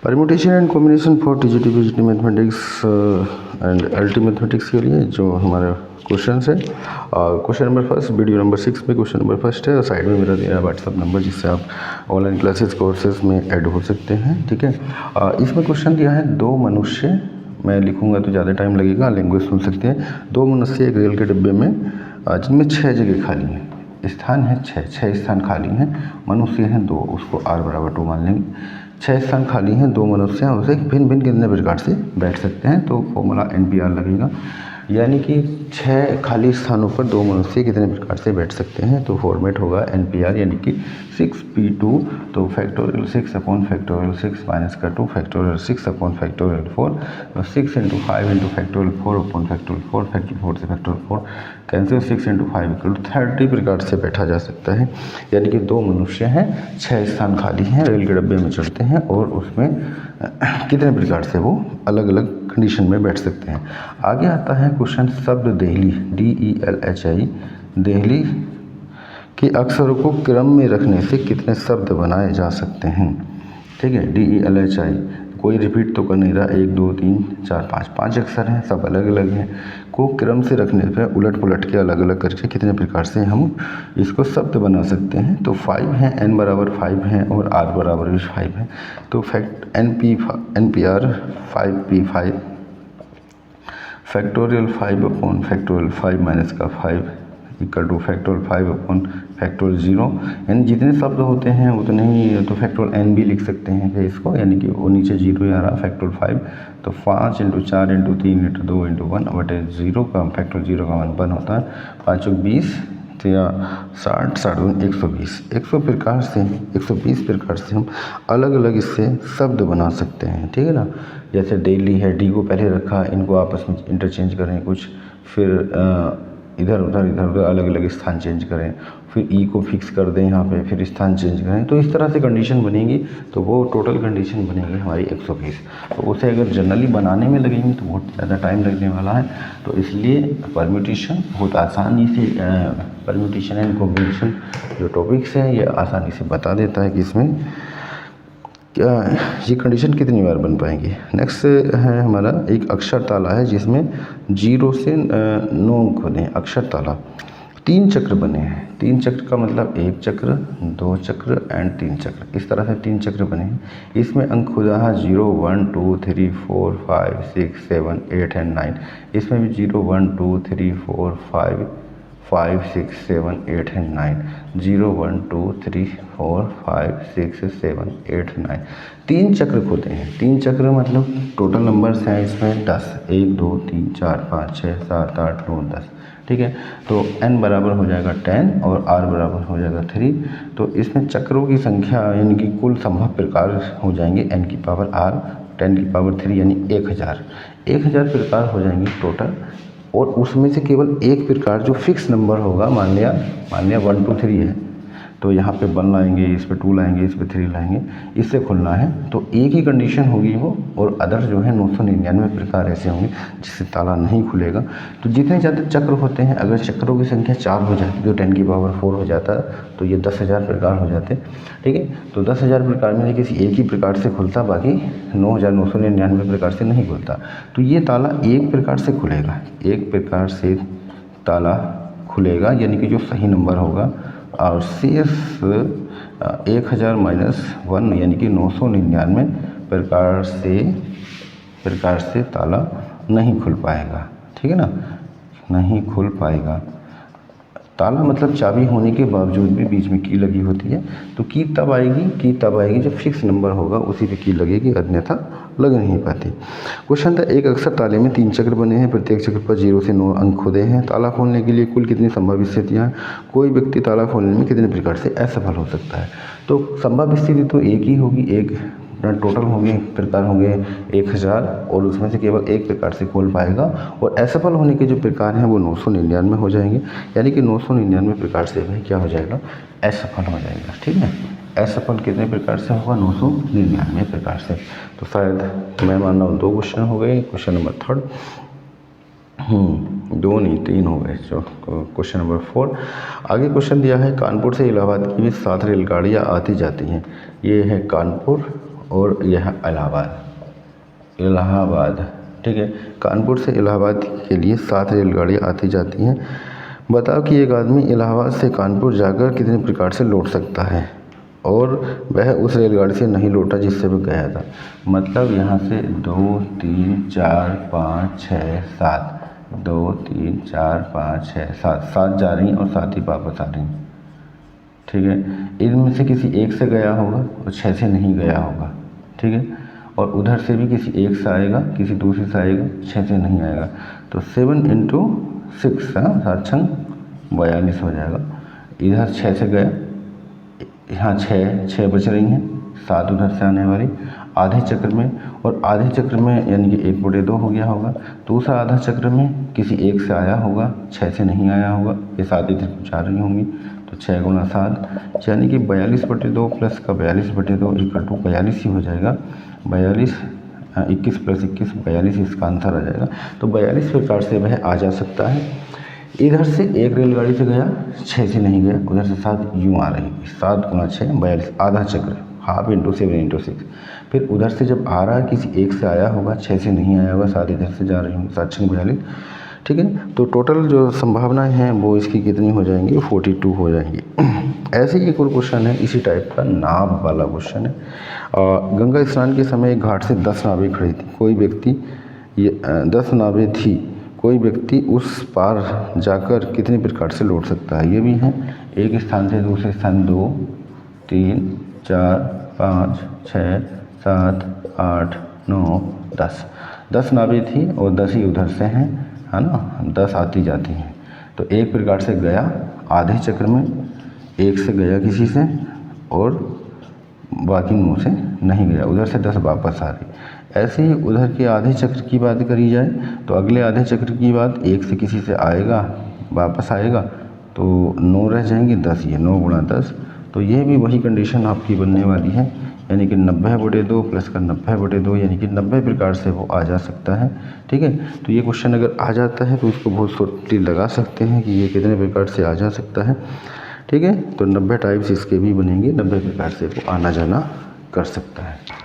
Permutation and combination for TGT PGT mathematics and LT mathematics के लिए जो हमारा क्वेश्चन है, question number first video number 6 में क्वेश्चन नंबर फर्स्ट है और साइड में मेरा दिया है व्हाट्सअप नंबर जिससे आप ऑनलाइन क्लासेस कोर्सेज में ऐड हो सकते हैं। ठीक है, इसमें क्वेश्चन दिया है दो मनुष्य, मैं लिखूंगा तो ज़्यादा टाइम लगेगा, लैंग्वेज सुन सकते हैं। दो मनुष्य एक रेल के डिब्बे में जिनमें 6 जगह खाली हैं, स्थान है 6 स्थान खाली हैं, मनुष्य हैं 2, उसको r बराबर 2 मान लेंगे। 6 स्थान खाली हैं, 2 मनुष्य हैं, उसे भिन्न भिन्न कितने प्रकार से बैठ सकते हैं, तो फॉर्मूला NPR लगेगा, यानी कि 6 खाली स्थानों पर 2 मनुष्य कितने प्रकार से बैठ सकते हैं। तो फॉर्मेट होगा NPR यानी कि 6P2, तो फैक्टोरियल 6 अपॉन फैक्टोरियल 6 माइनस का 2 factorial 6 upon factorial 4, 6 into 5 into factorial 4 upon factorial 4, factorial 4 से फैक्टोरियल 4 कैंसिल, 6 इंटू 5 इक्वल 30 प्रकार से बैठा जा सकता है। यानी कि 2 मनुष्य हैं, 6 स्थान खाली हैं, रेल के डब्बे में चढ़ते हैं और उसमें कितने प्रकार से वो अलग अलग कंडीशन में बैठ सकते हैं। आगे आता है क्वेश्चन शब्द देहली, DELHI, देहली के अक्षरों को क्रम में रखने से कितने शब्द बनाए जा सकते हैं। ठीक है, DELHI कोई रिपीट तो कर नहीं रहा, 1 2 3 4 5 अक्षर हैं, सब अलग अलग हैं, को क्रम से रखने पर उलट पुलट के अलग अलग करके कितने प्रकार से हम इसको शब्द बना सकते हैं। तो 5 हैं, n बराबर 5 हैं और r बराबर भी 5 है, तो NPR 5P5 factorial 5 upon factorial 5 minus का 5 equal two factorial 5 upon factorial 0, यानी जितने शब्द होते हैं उतने ही, तो फैक्टोरियल n भी लिख सकते हैं फिर इसको, यानी कि वो नीचे 0 आ रहा फैक्टोरियल 5, तो 5 इंटू 4 इंटू 3 इंटू 2 इंटू 1 बटे 0 का फैक्टोरियल 0 का 1 होता है, 5 20 या 60 60 120, 100 प्रकार से 120 प्रकार से हम अलग अलग इससे शब्द बना सकते हैं। ठीक है ना, जैसे डेली है, डी को पहले रखा, इनको आपस में इंटरचेंज करें कुछ, फिर इधर उधर अलग अलग स्थान चेंज करें, फिर ई को फिक्स कर दें यहाँ पे, फिर स्थान चेंज करें, तो इस तरह से कंडीशन बनेगी, तो वो टोटल कंडीशन बनेगी हमारी 120। तो उसे अगर जनरली बनाने में लगेंगे तो बहुत ज़्यादा टाइम लगने वाला है, तो इसलिए परम्यूटेशन बहुत आसानी से, परम्यूटेशन एंड कॉम्बिनेशन जो टॉपिक्स हैं ये आसानी से बता देता है कि इसमें क्या ये कंडीशन कितनी बार बन पाएंगी। नेक्स्ट है हमारा एक अक्षर ताला है जिसमें 0 से 9 अंक होते हैं। अक्षर ताला 3 चक्र बने हैं, 3 चक्र का मतलब 1 चक्र, 2 चक्र एंड 3 चक्र, इस तरह से 3 चक्र बने हैं। इसमें अंक खुदा है 0 1 2 3 4 5 6 7 8 एंड 9, इसमें भी 0 1 2 3 4 5 6 7 8 एंड 9, 0 1 2 3 4 5 6 7 8 9, 3 चक्र होते हैं। 3 चक्र मतलब टोटल नंबर्स हैं इसमें 10, 1 2 3 4 5 6 7 8 9 10। ठीक है, तो n बराबर हो जाएगा 10 और r बराबर हो जाएगा 3, तो इसमें चक्रों की संख्या यानी कि कुल संभव प्रकार हो जाएंगे n की पावर r 10 की पावर 3 यानी 1000 प्रकार हो जाएंगे टोटल, और उसमें से केवल एक प्रकार जो फिक्स नंबर होगा, मान लिया 1 2 3 है, तो यहाँ पे 1 लाएंगे, इस पे 2 लाएंगे, इस पे 3 लाएंगे, इससे खुलना है, तो एक ही कंडीशन होगी वो, और अदर जो है 999 प्रकार ऐसे होंगे जिससे ताला नहीं खुलेगा। तो जितने ज़्यादा चक्र होते हैं, अगर चक्रों की संख्या 4 हो जाती है जो 10 की पावर 4 हो जाता है, तो ये 10,000 प्रकार हो जाते। ठीक है, तो 10,000 प्रकार में किसी एक ही प्रकार से खुलता, बाकी 9,999 प्रकार से नहीं खुलता। तो ये ताला एक प्रकार से खुलेगा, एक प्रकार से ताला खुलेगा, यानी कि जो सही नंबर होगा, और शेष 1000 माइनस 1 यानी कि 999 प्रकार से ताला नहीं खुल पाएगा। ठीक है ना, नहीं खुल पाएगा। ताला मतलब चाबी होने के बावजूद भी बीच में की लगी होती है, तो की तब आएगी जब फिक्स नंबर होगा उसी पे की लगेगी, अन्यथा लग नहीं पाती। क्वेश्चन था एक अक्षर ताले में 3 चक्र बने हैं, प्रत्येक चक्र पर 0 से 9 अंक खुदे हैं। ताला खोलने के लिए कुल कितनी संभव स्थितियाँ, कोई व्यक्ति ताला खोलने में कितने प्रकार से असफल हो सकता है। तो संभव स्थिति तो एक ही होगी, एक टोटल होंगे प्रकार होंगे 1000, और उसमें से केवल एक प्रकार से खोल पाएगा, और असफल होने के जो प्रकार हैं वो 999 हो जाएंगे, यानी कि 999 प्रकार से भाई क्या हो जाएगा, असफल हो जाएगा। ठीक है, असफल कितने प्रकार से होगा, 999 प्रकार से। तो शायद मैं मान रहा हूँ 2 क्वेश्चन हो गए, क्वेश्चन नंबर 3 2 नहीं 3 हो गए, जो क्वेश्चन नंबर 4। आगे क्वेश्चन दिया है कानपुर से इलाहाबाद की भी 7 रेलगाड़ियाँ आती जाती हैं। ये है कानपुर और यह इलाहाबाद, ठीक है। कानपुर से इलाहाबाद के लिए 7 रेलगाड़ियाँ आती जाती हैं। बताओ कि एक आदमी इलाहाबाद से कानपुर जाकर कितने प्रकार से लौट सकता है और वह उस रेलगाड़ी से नहीं लौटा जिससे वह गया था। मतलब यहाँ से 2 3 4 5 6 7, 2 3 4 5 6 7 जा रही हैं और 7 ही वापस आ रही हैं, ठीक है। इनमें से किसी एक से गया होगा और 6 से नहीं गया होगा, ठीक है। और उधर से भी किसी एक से आएगा, किसी दूसरे से आएगा, 6 से नहीं आएगा। तो 7 × 6, 7 छंग 42 हो जाएगा। इधर 6 से गया, यहाँ 6 बच रही हैं, 7 उधर से आने वाली आधे चक्र में, और आधे चक्र में यानी कि 1/2 हो गया होगा। दूसरा आधा चक्र में किसी एक से आया होगा, 6 से नहीं आया होगा, ये 7 इधर कुछ आ रही होंगी। तो 6 × 7 यानी कि 42/2 प्लस का 42/2 = 42 ही हो जाएगा। 42 21 + 21 42 इसका आंसर आ जाएगा। तो 42 प्रकार से वह आ जा सकता है। इधर से एक रेलगाड़ी से गया, 6 से नहीं गया, उधर से 7 यूँ आ रही, 7 × 6 42, आधा चक्र, ½ × 7 × 6। फिर उधर से जब आ रहा है किसी एक से आया होगा, 6 से नहीं आया होगा, 7 इधर से जा रही होंगी, 7 छंग 42, ठीक है। तो टोटल जो संभावनाएं हैं वो इसकी कितनी हो जाएंगी, 42 हो जाएंगी। ऐसे ही एक और क्वेश्चन है इसी टाइप का, नाव वाला क्वेश्चन है। गंगा स्नान के समय एक घाट से 10 नावें खड़ी थी, कोई व्यक्ति 10 नावें थी, कोई व्यक्ति उस पार जाकर कितने प्रकार से लौट सकता है। ये भी है, एक स्थान से दूसरे स्थान 2 3 4 5 6 7 8 9 10 नावें थी और 10 ही उधर से हैं, है ना, 10 आती जाती हैं। तो एक प्रकार से गया आधे चक्र में, एक से गया किसी से और बाकी 9 से नहीं गया, उधर से 10 वापस आ रही। ऐसे ही उधर के आधे चक्र की बात करी जाए तो अगले आधे चक्र की बात, एक से किसी से आएगा वापस आएगा तो 9 रह जाएंगे, 10 ये 9 × 10। तो ये भी वही कंडीशन आपकी बनने वाली है, यानी कि 90/2 प्लस का 90/2 यानी कि 90 प्रकार से वो आ जा सकता है, ठीक है। तो ये क्वेश्चन अगर आ जाता है तो इसको बहुत शॉर्टली लगा सकते हैं कि ये कितने प्रकार से आ जा सकता है, ठीक है। तो 90 टाइप्स इसके भी बनेंगे, 90 प्रकार से वो आना जाना कर सकता है।